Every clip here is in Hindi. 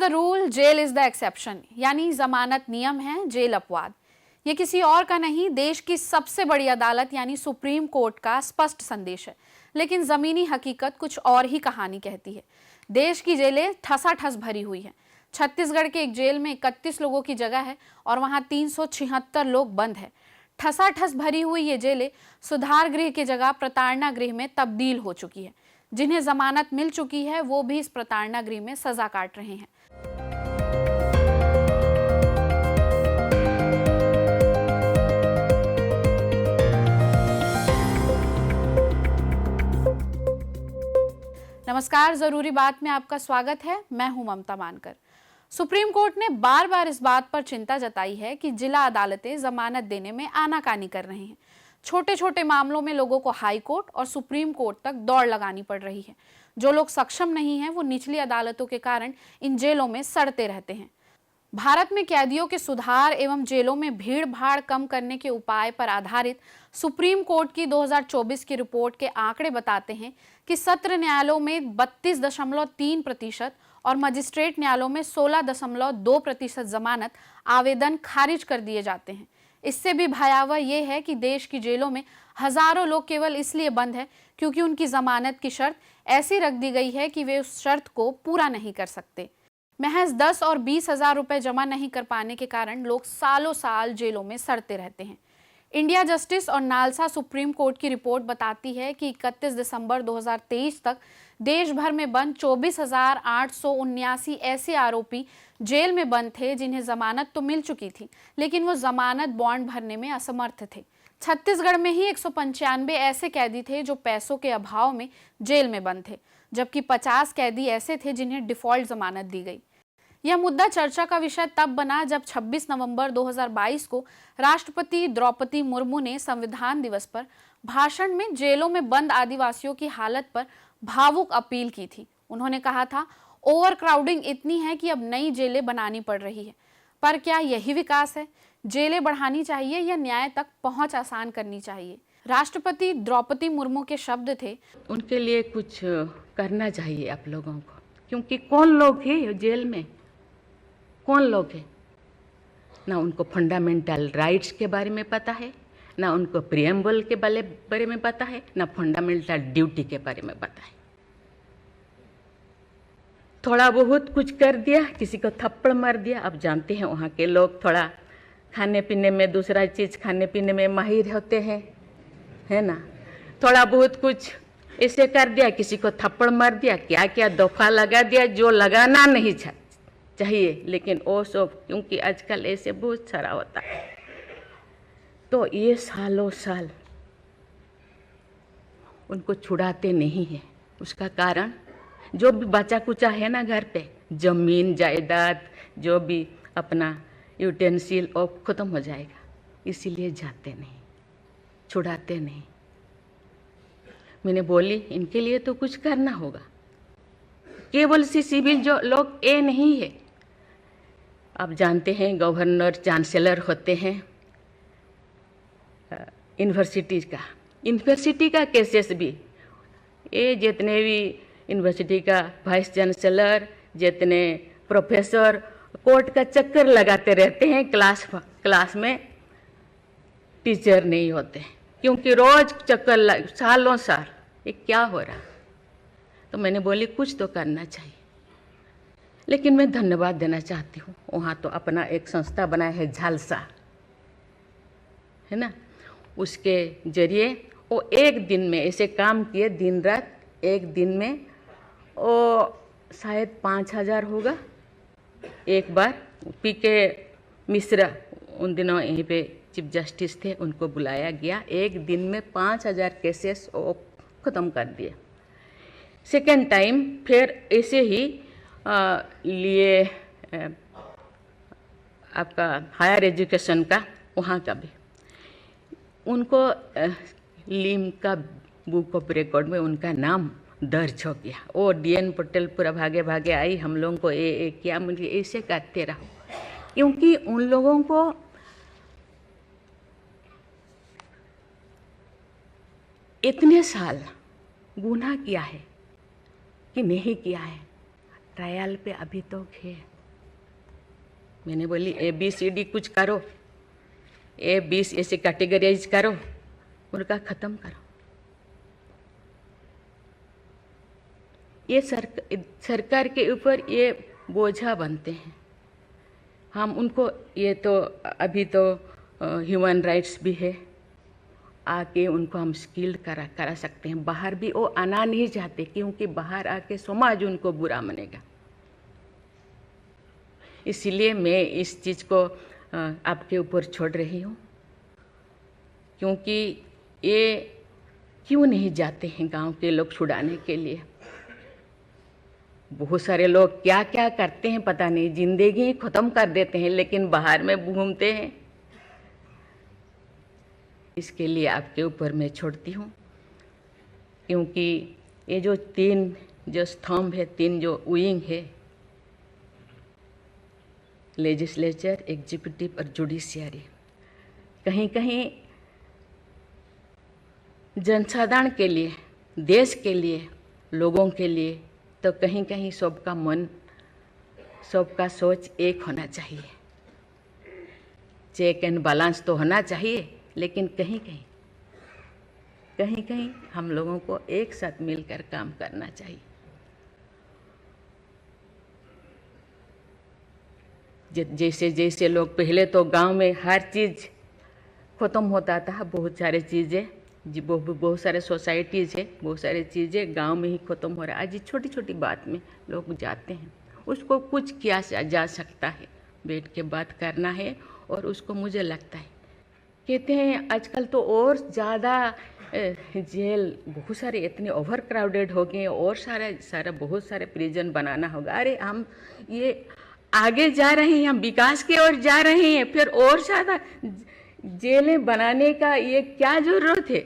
Rule, jail is the exception, यानी जमानत नियम है, जेल अपवाद। ये किसी और का नहीं, देश की सबसे बड़ी अदालत यानी सुप्रीम कोर्ट का स्पष्ट संदेश है। लेकिन जमीनी हकीकत कुछ और ही कहानी कहती है। देश की जेलें ठसाठस भरी हुई हैं। छत्तीसगढ़ के एक जेल में 31 लोगों की जगह है और वहां 376 लोग बंद है। ठसाठस भरी हुई ये जेलें सुधार गृह की जगह प्रताड़ना गृह में तब्दील हो चुकी है। जिन्हें जमानत मिल चुकी है वो भी इस प्रताड़ना गृह में सजा काट रहे हैं। नमस्कार, जरूरी बात में आपका स्वागत है। मैं हूं ममता मानकर। सुप्रीम कोर्ट ने बार बार इस बात पर चिंता जताई है कि जिला अदालतें जमानत देने में आनाकानी कर रही हैं। छोटे छोटे मामलों में लोगों को हाई कोर्ट और सुप्रीम कोर्ट तक दौड़ लगानी पड़ रही है। जो लोग सक्षम नहीं हैं वो निचली अदालतों के कारण इन जेलों में सड़ते रहते हैं। भारत में कैदियों के सुधार एवं जेलों में भीड़ भाड़ कम करने के उपाय पर आधारित सुप्रीम कोर्ट की 2024 की रिपोर्ट के आंकड़े बताते हैं कि सत्र न्यायालयों में 32.3% और मजिस्ट्रेट न्यायालयों में 16.2% जमानत आवेदन खारिज कर दिए जाते हैं। इससे भी भयावह ये है कि देश की जेलों में हजारों लोग केवल इसलिए बंद है क्योंकि उनकी जमानत की शर्त ऐसी रख दी गई है कि वे उस शर्त को पूरा नहीं कर सकते। महज 10 और 20 हजार रुपए जमा नहीं कर पाने के कारण लोग सालों साल जेलों में सड़ते रहते हैं। इंडिया जस्टिस और नालसा सुप्रीम कोर्ट की रिपोर्ट बताती है कि 31 दिसंबर 2023 तक देश भर में बंद 24,879 ऐसे आरोपी जेल में बंद थे जिन्हें जमानत तो मिल चुकी थी, लेकिन वो जमानत बॉन्ड भरने में असमर्थ थे। छत्तीसगढ़ में ही 195 ऐसे कैदी थे जो पैसों के अभाव में जेल में बंद थे, जबकि 50 कैदी ऐसे थे जिन्हें डिफॉल्ट जमानत दी गई। यह मुद्दा चर्चा का विषय तब बना जब 26 नवंबर 2022 को राष्ट्रपति द्रौपदी मुर्मू ने संविधान दिवस पर भाषण में जेलों में बंद आदिवासियों की हालत पर भावुक अपील की थी। उन्होंने कहा था, ओवर क्राउडिंग इतनी है कि अब नई जेलें बनानी पड़ रही है। पर क्या यही विकास है? जेलें बढ़ानी चाहिए या न्याय तक पहुंच आसान करनी चाहिए? राष्ट्रपति द्रौपदी मुर्मू के शब्द थे, उनके लिए कुछ करना चाहिए आप लोगों को, क्योंकि कौन लोग हैं जेल में, कौन लोग हैं? ना उनको फंडामेंटल राइट्स के बारे में पता है, ना उनको प्रिएम्बल के बारे में पता है, ना फंडामेंटल ड्यूटी के बारे में पता है। थोड़ा बहुत कुछ कर दिया, किसी को थप्पड़ मार दिया। अब जानते हैं वहाँ के लोग थोड़ा खाने पीने में, दूसरा चीज़ खाने पीने में माहिर होते हैं, है ना। थोड़ा बहुत कुछ ऐसे कर दिया, किसी को थप्पड़ मार दिया, क्या क्या दफा लगा दिया जो लगाना नहीं चाहिए, लेकिन वो सब क्योंकि आजकल ऐसे बहुत सारा होता है, तो ये सालों साल उनको छुड़ाते नहीं है। उसका कारण जो भी बचा कुचा है ना घर पे, जमीन जायदाद जो भी अपना यूटेंसिल वो ख़त्म हो जाएगा, इसीलिए जाते नहीं, छुड़ाते नहीं। मैंने बोली इनके लिए तो कुछ करना होगा। केवल सी सिविल जो लोग ये नहीं है, आप जानते हैं गवर्नर चांसलर होते हैं यूनिवर्सिटी का केसेस भी, ये जितने भी यूनिवर्सिटी का वाइस चांसलर, जितने प्रोफेसर कोर्ट का चक्कर लगाते रहते हैं, क्लास में टीचर नहीं होते क्योंकि रोज चक्कर सालों साल, ये क्या हो रहा। तो मैंने बोली कुछ तो करना चाहिए। लेकिन मैं धन्यवाद देना चाहती हूँ, वहाँ तो अपना एक संस्था बनाया है झालसा, है ना, उसके जरिए वो एक दिन में ऐसे काम किए, दिन रात एक दिन में वो शायद 5,000 होगा। एक बार पीके मिश्रा उन दिनों यहीं पे चीफ जस्टिस थे, उनको बुलाया गया, एक दिन में 5,000 केसेस वो ख़त्म कर दिए। सेकेंड टाइम फिर ऐसे ही लिए आपका हायर एजुकेशन का, वहाँ का भी उनको लीम का बुक ऑफ रिकॉर्ड में उनका नाम दर्ज हो गया। वो DN पटेल पूरा भागे भागे आई, हम लोगों को ये किया, मुझे ऐसे करते रहो, क्योंकि उन लोगों को इतने साल गुनाह किया है कि नहीं किया है, ट्रायल पे अभी तक है, मैंने बोली ABCD कुछ करो, A20 ऐसे कैटेगराइज करो, उनका ख़त्म करो। ये सरकार के ऊपर ये बोझा बनते हैं। हम उनको, ये तो अभी तो ह्यूमन राइट्स भी है, आके उनको हम स्किल्ड करा सकते हैं। बाहर भी वो आना नहीं चाहते, क्योंकि बाहर आके समाज उनको बुरा मानेगा। इसीलिए मैं इस चीज़ को आपके ऊपर छोड़ रही हूँ, क्योंकि ये क्यों नहीं जाते हैं गांव के लोग छुड़ाने के लिए। बहुत सारे लोग क्या क्या करते हैं पता नहीं, जिंदगी ख़त्म कर देते हैं, लेकिन बाहर में घूमते हैं। इसके लिए आपके ऊपर मैं छोड़ती हूँ, क्योंकि ये जो 3 जो स्तंभ है, 3 जो विंग है, लेजिस्लेचर, एग्जीक्यूटिव और जुडिशियरी, कहीं कहीं जनसाधारण के लिए, देश के लिए, लोगों के लिए, तो कहीं कहीं सबका मन, सबका सोच एक होना चाहिए। चेक एंड बैलेंस तो होना चाहिए, लेकिन कहीं कहीं हम लोगों को एक साथ मिलकर काम करना चाहिए। जैसे जैसे लोग, पहले तो गांव में हर चीज़ ख़त्म होता था, बहुत सारे चीज़ें जी, बहुत सारे सोसाइटीज़ है, बहुत सारी चीज़ें गांव में ही ख़त्म हो रहा है। आज छोटी छोटी बात में लोग जाते हैं, उसको कुछ किया जा सकता है, बैठ के बात करना है। और उसको मुझे लगता है, कहते हैं आजकल तो और ज़्यादा जेल, बहुत सारे इतने ओवर क्राउडेड हो गए, और सारा बहुत सारे प्रिजन बनाना होगा। अरे हम ये आगे जा रहे हैं, हम विकास की ओर जा रहे हैं, फिर और ज़्यादा जेलें बनाने का ये क्या जरूरत है।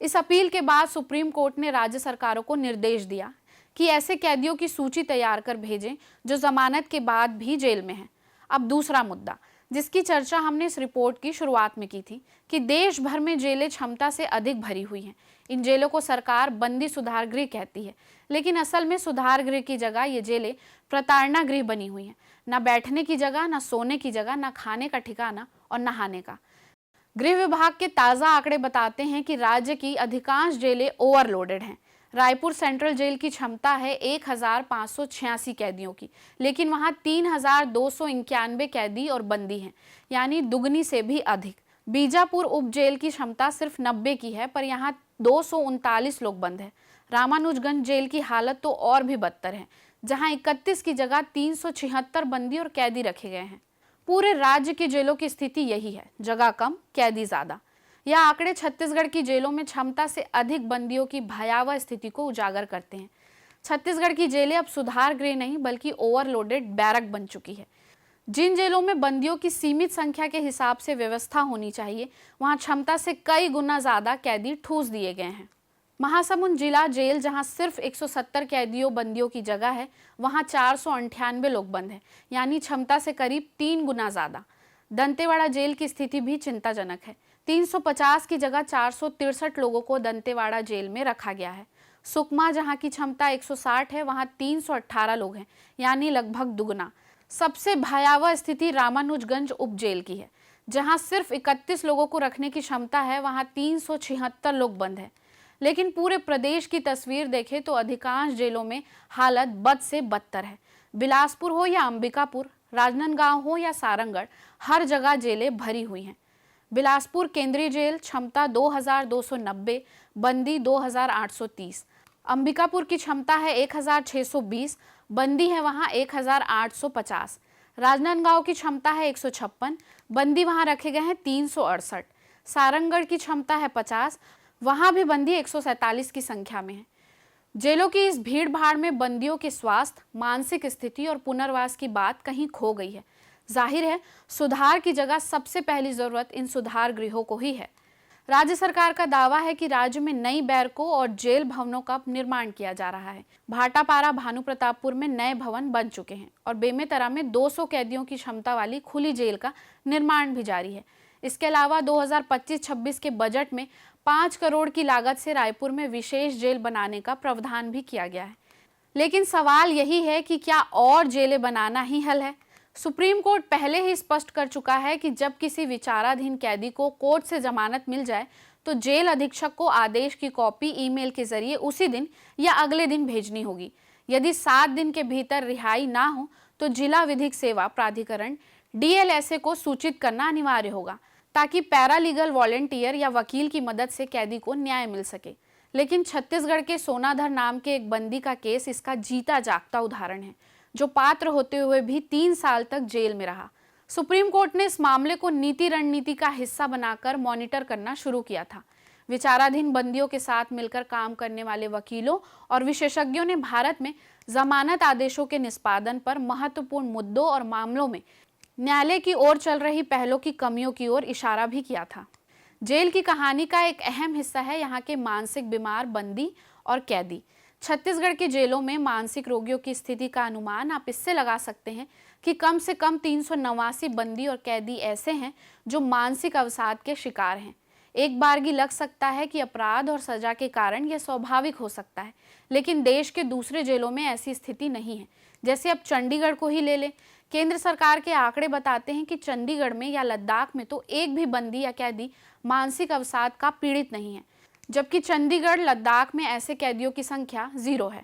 इस अपील के बाद सुप्रीम कोर्ट ने राज्य सरकारों को निर्देश दिया कि ऐसे कैदियों की सूची तैयार कर भेजें जो जमानत के बाद भी जेल में हैं। अब दूसरा मुद्दा, जिसकी चर्चा हमने इस रिपोर्ट की शुरुआत में की थी, कि देश भर में जेलें क्षमता से अधिक भरी हुई हैं। इन जेलों को सरकार बंदी सुधार गृह कहती है, लेकिन असल में सुधार गृह की जगह ये जेलें प्रताड़ना गृह बनी हुई हैं। न बैठने की जगह, न सोने की जगह, न खाने का ठिकाना और नहाने का। गृह विभाग के ताज़ा आंकड़े बताते हैं कि राज्य की अधिकांश जेलें ओवरलोडेड हैं। रायपुर सेंट्रल जेल की क्षमता है 1586 कैदियों की, लेकिन वहां 3291 कैदी और बंदी हैं, यानी दुगनी से भी अधिक। बीजापुर उप जेल की क्षमता सिर्फ 90 की है, पर यहाँ 239 लोग बंद हैं। रामानुजगंज जेल की हालत तो और भी बदतर है, जहां 31 की जगह 376 बंदी और कैदी रखे गए हैं। पूरे राज्य की जेलों की स्थिति यही है, जगह कम, कैदी ज्यादा। यह आंकड़े छत्तीसगढ़ की जेलों में क्षमता से अधिक बंदियों की भयावह स्थिति को उजागर करते हैं। छत्तीसगढ़ की जेलें अब सुधार गृह नहीं बल्कि ओवरलोडेड बैरक बन चुकी है। जिन जेलों में बंदियों की सीमित संख्या के हिसाब से व्यवस्था होनी चाहिए, वहां क्षमता से कई गुना ज्यादा कैदी ठूस दिए गए हैं। महासमुंद जिला जेल, जहां सिर्फ 170 कैदियों बंदियों की जगह है, वहां 498 लोग बंद हैं, यानी क्षमता से करीब 3 गुना ज्यादा। दंतेवाड़ा जेल की स्थिति भी चिंताजनक है। 350 की जगह 463 लोगों को दंतेवाड़ा जेल में रखा गया है। सुकमा, जहां की क्षमता 160 है, वहां 318 लोग हैं, यानी लगभग दुगना। सबसे भयावह स्थिति रामानुजगंज उप जेल की है, जहां सिर्फ 31 लोगों को रखने की क्षमता है, वहां 376 लोग बंद हैं। लेकिन पूरे प्रदेश की तस्वीर देखें तो अधिकांश जेलों में हालत बद से बदतर है। बिलासपुर हो या अंबिकापुर, राजनांदगांव हो या सारंगढ़, हर जगह जेलें भरी हुई हैं। बिलासपुर केंद्रीय जेल क्षमता 2290, बंदी 2830। अंबिकापुर की क्षमता है 1620, बंदी है वहां 1850। राजनांदगांव की क्षमता है 156, बंदी वहां रखे गए हैं 368। सारंगढ़ की क्षमता है 50, वहां भी बंदी 147 की संख्या में है। जेलों की इस भीड़ भाड़ में बंदियों के स्वास्थ्य, मानसिक स्थिति और पुनर्वास की बात कहीं खो गई है। जाहिर है, सुधार की जगह सबसे पहली जरूरत इन सुधार गृहों को ही है। राज्य सरकार का दावा है कि राज्य में नई बैरकों और जेल भवनों का निर्माण किया जा रहा है। भाटापारा, भानु प्रतापपुर में नए भवन बन चुके हैं और बेमेतरा में 200 कैदियों की क्षमता वाली खुली जेल का निर्माण भी जारी है। इसके अलावा 2025-26 के बजट में 5 करोड़ की लागत से रायपुर में विशेष जेल बनाने का प्रावधान भी किया गया है। लेकिन सवाल यही है कि क्या और जेलें बनाना ही हल है? सुप्रीम कोर्ट पहले ही स्पष्ट कर चुका है कि जब किसी विचाराधीन कैदी को कोर्ट से जमानत मिल जाए तो जेल अधीक्षक को आदेश की कॉपी ईमेल के जरिए उसी दिन या अगले दिन भेजनी होगी। यदि 7 दिन के भीतर रिहाई ना हो तो जिला विधिक सेवा प्राधिकरण DLSA को सूचित करना अनिवार्य होगा, ताकि पैरालीगल वॉलंटियर या वकील की मदद से कैदी को न्याय मिल सके। लेकिन छत्तीसगढ़ के सोनाधर नाम के एक बंदी का केस इसका जीता जागता उदाहरण है, जो पात्र होते हुए भी 3 साल तक जेल में रहा। सुप्रीम कोर्ट ने इस मामले को नीति रणनीति का हिस्सा बनाकर मॉनिटर करना शुरू किया था। विचाराधीन बंदियों के साथ मिलकर काम करने वाले वकीलों और विशेषज्ञों ने भारत में जमानत आदेशों के निष्पादन पर महत्वपूर्ण मुद्दों और मामलों में न्यायालय की ओर चल रही पहलों की कमियों की ओर इशारा भी किया था। जेल की कहानी का एक अहम हिस्सा है यहाँ के मानसिक बीमार बंदी और कैदी। छत्तीसगढ़ के जेलों में मानसिक रोगियों की स्थिति का अनुमान आप इससे लगा सकते हैं कि कम से कम 389 बंदी और कैदी ऐसे हैं जो मानसिक अवसाद के शिकार हैं। एक बारगी लग सकता है कि अपराध और सजा के कारण यह स्वाभाविक हो सकता है, लेकिन देश के दूसरे जेलों में ऐसी स्थिति नहीं है। जैसे अब चंडीगढ़ को ही ले लें। केंद्र सरकार के आंकड़े बताते हैं कि चंडीगढ़ में या लद्दाख में तो एक भी बंदी या कैदी मानसिक अवसाद का पीड़ित नहीं है, जबकि चंडीगढ़ लद्दाख में ऐसे कैदियों की संख्या 0 है।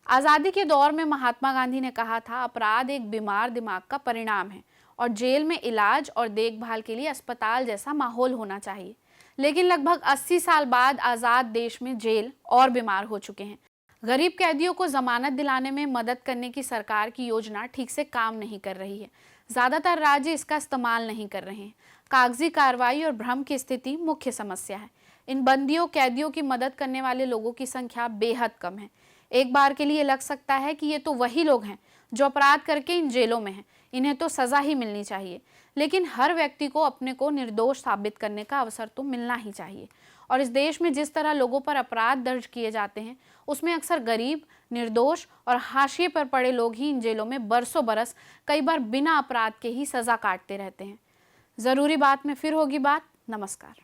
आज़ादी के दौर में महात्मा गांधी ने कहा था, अपराध एक बीमार दिमाग का परिणाम है और जेल में इलाज और देखभाल के लिए अस्पताल जैसा माहौल होना चाहिए। लेकिन लगभग 80 साल बाद आज़ाद देश में जेल और बीमार हो चुके हैं। गरीब कैदियों को जमानत दिलाने में मदद करने की सरकार की योजना ठीक से काम नहीं कर रही है। ज़्यादातर राज्य इसका इस्तेमाल नहीं कर रहे हैं। कागजी कार्रवाई और भ्रम की स्थिति मुख्य समस्या है। इन बंदियों कैदियों की मदद करने वाले लोगों की संख्या बेहद कम है। एक बार के लिए लग सकता है कि ये तो वही लोग हैं जो अपराध करके इन जेलों में हैं, इन्हें तो सज़ा ही मिलनी चाहिए। लेकिन हर व्यक्ति को अपने को निर्दोष साबित करने का अवसर तो मिलना ही चाहिए। और इस देश में जिस तरह लोगों पर अपराध दर्ज किए जाते हैं, उसमें अक्सर गरीब, निर्दोष और हाशिए पर पड़े लोग ही इन जेलों में बरसों बरस, कई बार बिना अपराध के ही सज़ा काटते रहते हैं। ज़रूरी बात में फिर होगी बात। नमस्कार।